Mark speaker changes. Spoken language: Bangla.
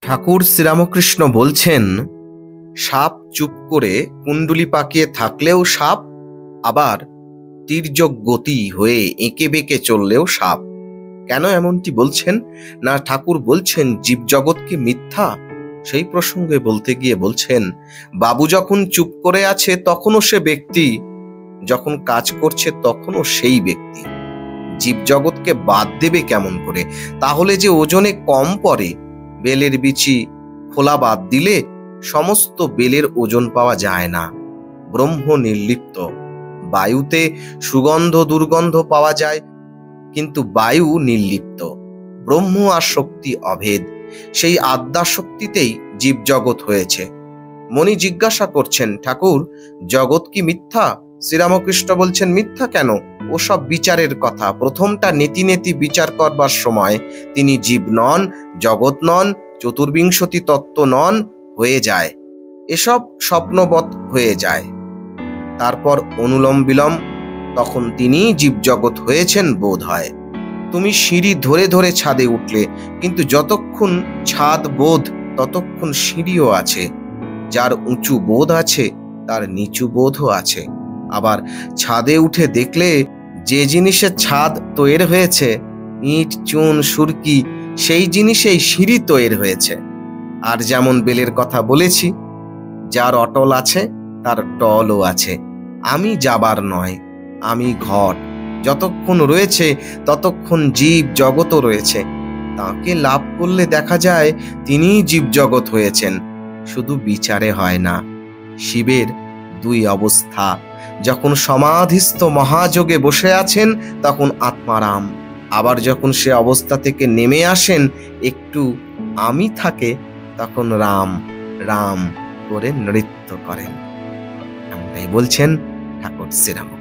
Speaker 1: ঠাকুর শ্রীরামকৃষ্ণ বলছেন, সাপ চুপ করে কুণ্ডুলি পাকিয়ে থাকলেও সাপ, আবার তির্যক গতি হয়ে এঁকে বেঁকে চললেও সাপ। কেন এমনটি বলছেন? না, ঠাকুর বলছেন জীবজগৎকে মিথ্যা। সেই প্রসঙ্গে বলতে গিয়ে বলছেন, বাবু যখন চুপ করে আছে তখনও সে ব্যক্তি, যখন কাজ করছে তখনও সেই ব্যক্তি। জীবজগৎকে বাদ দেবে কেমন করে? তাহলে যে ওজনে কম পড়ে, বেলের বিচি খোলা বাদ দিলে সমস্ত বেলের ওজন পাওয়া যায় না। ব্রহ্ম নির্লিপ্ত। বায়ুতে সুগন্ধ দুর্গন্ধ পাওয়া যায়, কিন্তু বায়ু নির্লিপ্ত। ব্রহ্ম আর শক্তি অভেদ। সেই আদ্যা শক্তিতেই জীবজগৎ হয়েছে। মনি জিজ্ঞাসা করছেন, ঠাকুর জগৎ কি মিথ্যা? শ্রীরামকৃষ্ণ বলছেন, মিথ্যা কেন? ওসব বিচারের কথা। প্রথমটা নেতি নেতি বিচার করবার সময় তিনি জীব নন, জগৎ নন, চতুর্বিংশতি তত্ত্ব নন হয়ে যায়। এসব স্বপ্নবৎ হয়ে যায়। তারপর অনুলোম বিলোম, তখন তিনি জীবজগৎ হয়েছেন বোধ হয়। তুমি সিঁড়ি ধরে ধরে ছাদে উঠলে, কিন্তু যতক্ষণ ছাদ বোধ ততক্ষণ সিঁড়িও আছে। যার উঁচু বোধ আছে তার নিচু বোধও আছে। আবার ছাদে উঠে দেখলে যে জিনিসের ছাদ তৈরি হয়েছে, ইট চুন সুরকি, সেই জিনিসেই সিঁড়ি তৈরি হয়েছে। আর যেমন বেলের কথা বলেছি, যার অটল আছে তার টলও আছে। আমি যাবার নয়, আমি ঘট। যতক্ষণ রয়েছে ততক্ষণ জীব জগৎও রয়েছে। তাকে লাভ করলে দেখা যায় তিনিই জীব জগৎ হয়েছেন। শুধু বিচারে হয় না। শিবের দুই অবস্থা। যখন সমাধিস্থ মহাযোগে বসে আছেন তখন আত্মারাম, আবার যখন সে অবস্থা থেকে নেমে আসেন, একটু আমি থাকে, তখন রাম রাম করে নৃত্য করেন। এমনটাই বলছেন ঠাকুর শ্রীরাম।